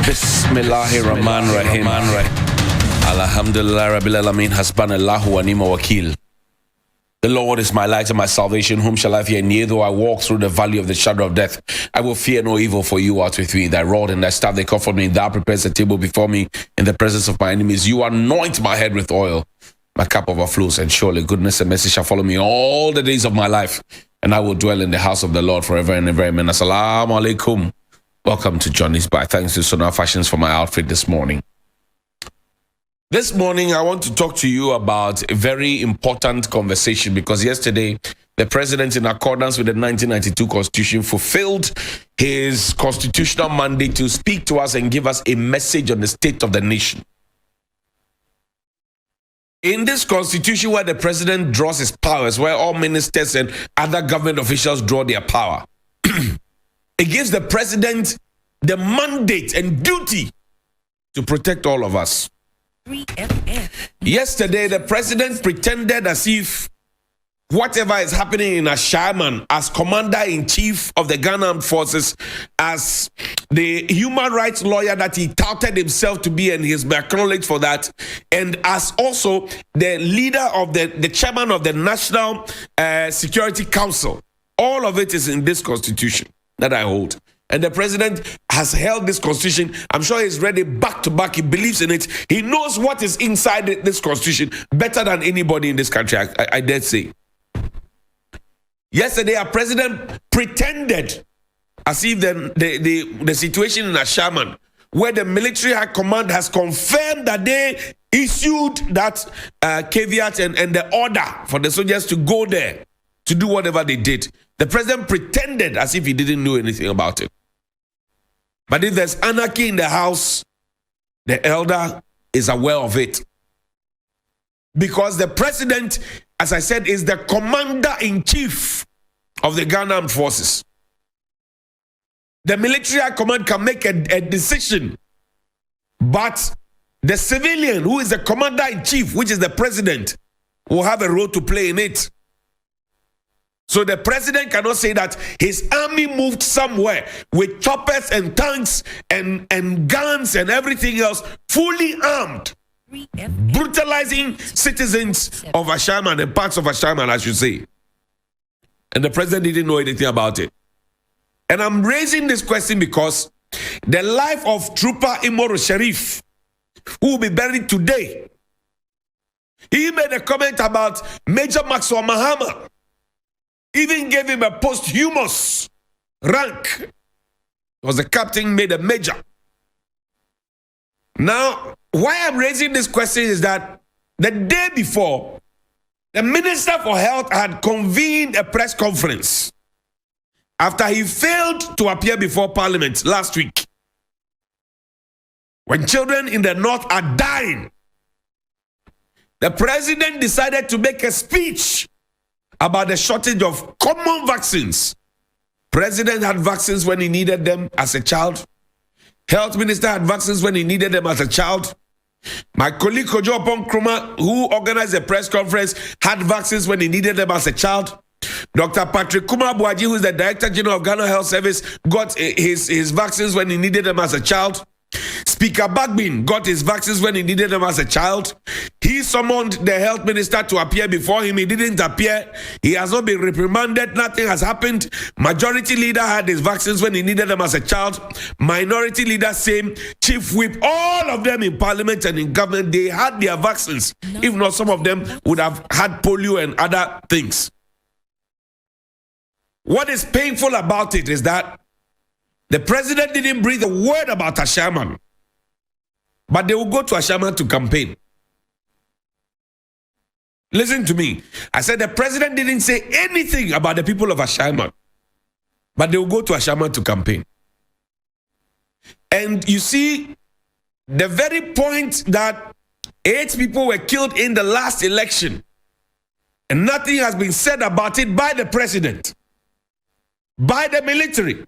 Bismillahirrahmanirrahim. Alhamdulillah Rabbil Alameen, Hasbanallahu wa ni'mal wakil. The Lord is my light and my salvation. Whom shall I fear? Yea, though I walk through the valley of the shadow of death, I will fear no evil, for you art with me. Thy rod and thy staff, they comfort me. Thou prepares a table before me in the presence of my enemies. You anoint my head with oil. My cup overflows, and surely goodness and mercy shall follow me all the days of my life, and I will dwell in the house of the Lord forever and ever. Amen. Assalamu alaikum. Welcome to Johnny's Bar. Thanks to SONA Fashions for my outfit this morning. This morning, I want to talk to you about a very important conversation, because yesterday, the president, in accordance with the 1992 Constitution, fulfilled his constitutional mandate to speak to us and give us a message on the state of the nation. In this constitution, where the president draws his powers, where all ministers and other government officials draw their power, it gives the president the mandate and duty to protect all of us. Yesterday, the president pretended as if whatever is happening in Ashaman, as commander-in-chief of the Ghana Armed Forces, as the human rights lawyer that he touted himself to be, and he has been acknowledged for that, and as also the leader of the chairman of the National Security Council. All of it is in this constitution that I hold. And the president has held this constitution. I'm sure he's read it back to back. He believes in it. He knows what is inside this constitution better than anybody in this country, I dare say. Yesterday, our president pretended as if the situation in Ashaman, where the military high command has confirmed that they issued that caveat and the order for the soldiers to go there to do whatever they did. The president pretended as if he didn't know anything about it. But if there's anarchy in the house, the elder is aware of it. Because the president, as I said, is the commander-in-chief of the Ghana Armed Forces. The military high command can make a decision, but the civilian, who is the commander-in-chief, which is the president, will have a role to play in it. So the president cannot say that his army moved somewhere with choppers and tanks and guns and everything else, fully armed, brutalizing citizens of Ashaman and parts of Ashaman, I should say. And the president didn't know anything about it. And I'm raising this question because the life of Trooper Imoru Sharif, who will be buried today, he made a comment about Major Maxwell Mahama, even gave him a posthumous rank. Was the captain made a major. Now, why I'm raising this question is that the day before, the Minister for Health had convened a press conference after he failed to appear before Parliament last week. When children in the north are dying, the president decided to make a speech about the shortage of common vaccines. President had vaccines when he needed them as a child. Health minister had vaccines when he needed them as a child. My colleague Kojo Nkrumah, who organized the press conference, had vaccines when he needed them as a child. Dr. Patrick Kumar Buaji, who is the Director General of Ghana Health Service, got his vaccines when he needed them as a child. Speaker Bagbin got his vaccines when he needed them as a child. He summoned the health minister to appear before him. He didn't appear. He has not been reprimanded. Nothing has happened. Majority leader had his vaccines when he needed them as a child. Minority leader, same. Chief whip, all of them in parliament and in government, they had their vaccines. If not, some of them would have had polio and other things. What is painful about it is that the president didn't breathe a word about Ashaman, but they will go to Ashaman to campaign. Listen to me. I said the president didn't say anything about the people of Ashaman, but they will go to Ashaman to campaign. And you see, the very point that 8 people were killed in the last election, and nothing has been said about it by the president, by the military.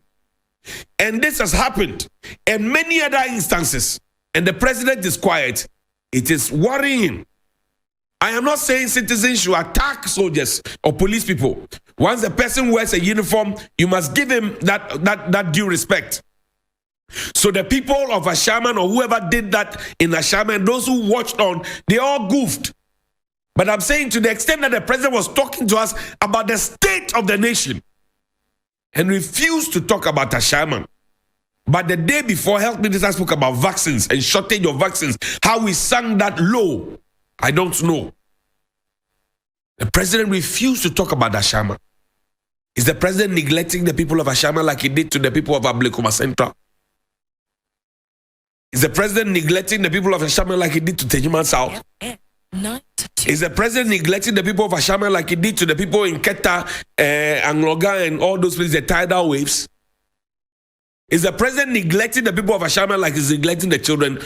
And this has happened in many other instances, and the president is quiet. It is worrying. I am not saying citizens should attack soldiers or police people. Once a person wears a uniform, you must give him that due respect. So the people of Ashaman or whoever did that in Ashaman, those who watched on, they all goofed. But I'm saying to the extent that the president was talking to us about the state of the nation and refused to talk about Ashaman. But the day before, health minister spoke about vaccines and shortage of vaccines. How we sang that low, I don't know. The president refused to talk about Ashaman. Is the president neglecting the people of Ashaman like he did to the people of Ablekuma Central? Is the president neglecting the people of Ashaman like he did to Tejuman South? Is the president neglecting the people of Ashaman like he did to the people in Keta, Angloga, and all those places, the tidal waves? Is the president neglecting the people of Ashaman like he's neglecting the children